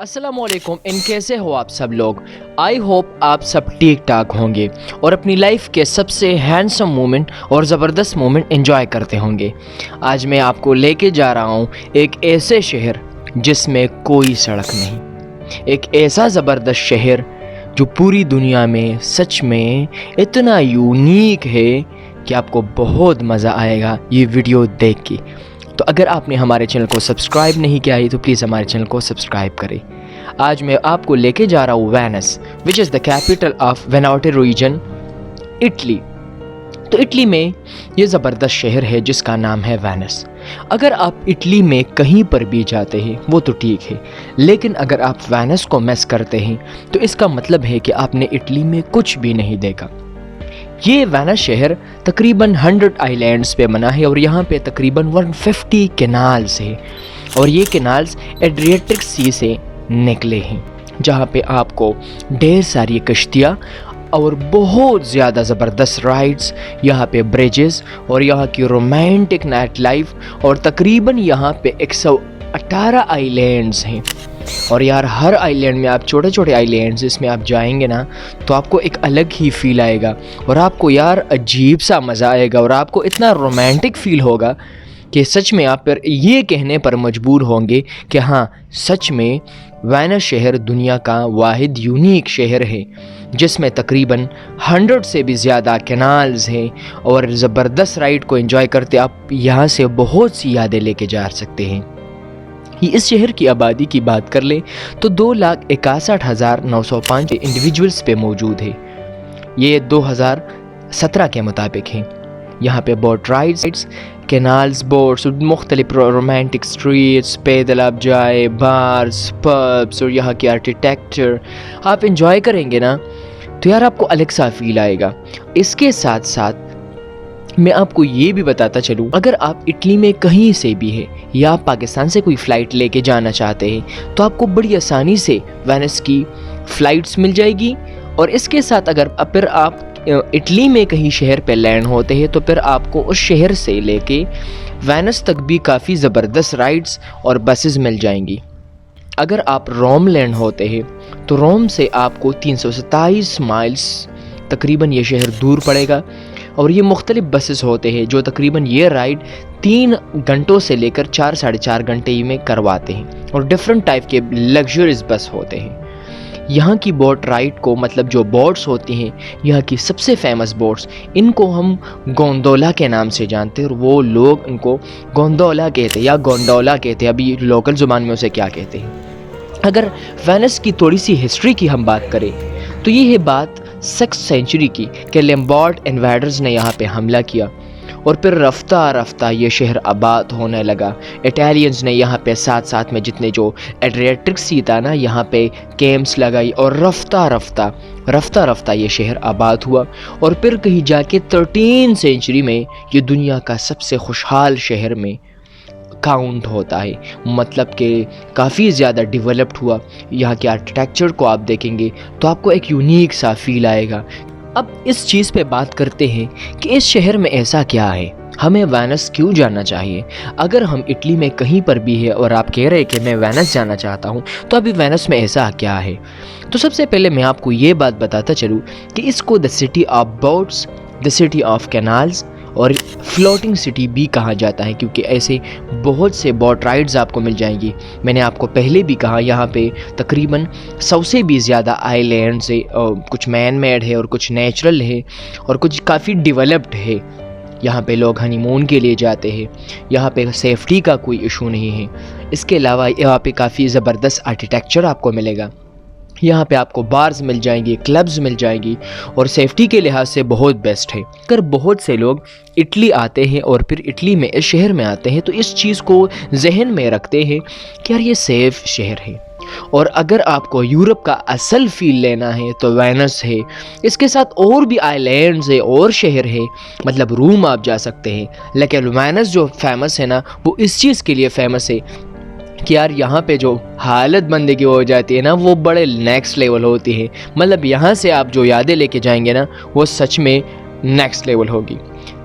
अस्सलाम वालेकुम। इन कैसे हो आप सब लोग। आई होप आप सब ठीक ठाक होंगे और अपनी लाइफ के सबसे हैंडसम मोमेंट और ज़बरदस्त मोमेंट एंजॉय करते होंगे। आज मैं आपको लेके जा रहा हूँ एक ऐसे शहर जिसमें कोई सड़क नहीं, एक ऐसा ज़बरदस्त शहर जो पूरी दुनिया में सच में इतना यूनिक है कि आपको बहुत मज़ा आएगा ये वीडियो देख के। तो अगर आपने हमारे चैनल को सब्सक्राइब नहीं किया है तो प्लीज़ हमारे चैनल को सब्सक्राइब करें। आज मैं आपको लेके जा रहा हूँ Venice, which is the capital of Veneto region, Italy. तो इटली में ये ज़बरदस्त शहर है जिसका नाम है वेनिस। अगर आप इटली में कहीं पर भी जाते हैं वो तो ठीक है, लेकिन अगर आप वेनिस को मिस करते हैं तो इसका मतलब है कि आपने इटली में कुछ भी नहीं देखा। ये वेनिस शहर तकरीबन 100 आइलैंड्स पे बना है और यहाँ पे तकरीबन 150 कैनाल्स है और ये कैनाल्स एड्रियाटिक सी से निकले हैं, जहाँ पे आपको ढेर सारी कश्तियाँ और बहुत ज़्यादा ज़बरदस्त राइड्स, यहाँ पे ब्रिजेस और यहाँ की रोमांटिक नाइट लाइफ और तकरीबन यहाँ पे 118 आइलैंड्स हैं। और यार हर आइलैंड में, आप छोटे छोटे आइलैंड्स इसमें आप जाएंगे ना तो आपको एक अलग ही फील आएगा और आपको यार अजीब सा मज़ा आएगा और आपको इतना रोमांटिक फील होगा कि सच में आप पर ये कहने पर मजबूर होंगे कि हाँ, सच में वेनिस शहर दुनिया का वाहिद यूनिक शहर है जिसमें तकरीबन 100 से भी ज़्यादा कैनाल्स हैं और ज़बरदस्त राइड को एंजॉय करते आप यहाँ से बहुत सी यादें लेके जा सकते हैं। इस शहर की आबादी की बात कर लें तो 2,61,905 इंडिविजुअल्स पे मौजूद है। ये 2017 के मुताबिक हैं। यहाँ पे बोट राइड्स, कैनाल्स, बोट्स, मुख्तलिफ रोमांटिक स्ट्रीट्स, पैदल आप जाए, बार्स, पब्स और यहाँ की आर्किटेक्चर आप इंजॉय करेंगे ना तो यार आपको अलग सा फील आएगा। इसके साथ साथ मैं आपको ये भी बताता चलूँ, अगर आप इटली में कहीं से भी है या आप पाकिस्तान से कोई फ़्लाइट लेके जाना चाहते हैं तो आपको बड़ी आसानी से वेनिस की फ़्लाइट्स मिल जाएगी। और इसके साथ अगर फिर आप इटली में कहीं शहर पे लैंड होते हैं तो फिर आपको उस शहर से लेके वेनिस तक भी काफ़ी ज़बरदस्त राइड्स और बसेस मिल जाएंगी। अगर आप रोम लैंड होते हैं तो रोम से आपको 327 माइल्स तकरीबन ये शहर दूर पड़ेगा और ये मुख्तलिफ बसेस होते हैं जो तकरीबन ये राइड 3 घंटों से लेकर 4 साढ़े 4 घंटे में करवाते हैं और डिफरेंट टाइप के लग्जरीज बस होते हैं। यहाँ की बोट राइड को, मतलब जो बोट्स होती हैं यहाँ की सबसे फेमस बोट्स, इनको हम गोंडोला के नाम से जानते हैं और वो लोग इनको गोंडोला कहते हैं या गोंडोला कहते हैं, अभी लोकल ज़ुबान में उसे क्या कहते हैं। अगर वेनिस की थोड़ी सी हिस्ट्री की हम बात करें तो ये है बात 6th सेंचुरी की कि लैम्बार्ड इन्वेडर्स ने यहाँ पे हमला किया और फिर रफ्ता रफ्ता ये शहर आबाद होने लगा। इटालियंस ने यहाँ पे साथ साथ में जितने जो एड्रियाटिक सी था ना, यहाँ पे कैंप्स लगाई और रफ्ता रफ्ता ये शहर आबाद हुआ और फिर कहीं जाके 13 सेंचुरी में ये दुनिया का सबसे खुशहाल शहर में काउंट होता है, मतलब कि काफ़ी ज़्यादा डेवलप्ड हुआ। यहाँ के आर्किटेक्चर को आप देखेंगे तो आपको एक यूनिक सा फील आएगा। अब इस चीज़ पे बात करते हैं कि इस शहर में ऐसा क्या है, हमें वेनिस क्यों जाना चाहिए। अगर हम इटली में कहीं पर भी है और आप कह रहे हैं कि मैं वेनिस जाना चाहता हूँ तो अभी वेनिस में ऐसा क्या है, तो सबसे पहले मैं आपको ये बात बताता चलूँ कि इसको the city of boats, the city of canals और फ्लोटिंग सिटी भी कहा जाता है, क्योंकि ऐसे बहुत से बोट राइड्स आपको मिल जाएंगी। मैंने आपको पहले भी कहा यहाँ पे तकरीबन 100 से भी ज़्यादा आइलैंड्स है, कुछ मैन मेड है और कुछ नेचुरल है और कुछ काफ़ी डेवलप्ड है। यहाँ पे लोग हनीमून के लिए जाते हैं, यहाँ पे सेफ्टी का कोई इशू नहीं है। इसके अलावा यहाँ पे काफ़ी ज़बरदस्त आर्किटेक्चर आपको मिलेगा। यहाँ पे आपको बार्स मिल जाएंगी, क्लब्स मिल जाएंगी और सेफ्टी के लिहाज से बहुत बेस्ट है। अगर बहुत से लोग इटली आते हैं और फिर इटली में इस शहर में आते हैं तो इस चीज़ को जहन में रखते हैं कि यार ये सेफ़ शहर है। और अगर आपको यूरोप का असल फील लेना है तो वेनिस है। इसके साथ और भी आइलैंड्स है और शहर है, मतलब रूम आप जा सकते हैं। लेकिन वेनिस जो फेमस है ना, वो इस चीज़ के लिए फेमस है कि यार यहाँ पे जो हालत बंदे की हो जाती है ना वो बड़े नेक्स्ट लेवल होती है। मतलब यहाँ से आप जो यादें लेके जाएंगे ना वो सच में नेक्स्ट लेवल होगी।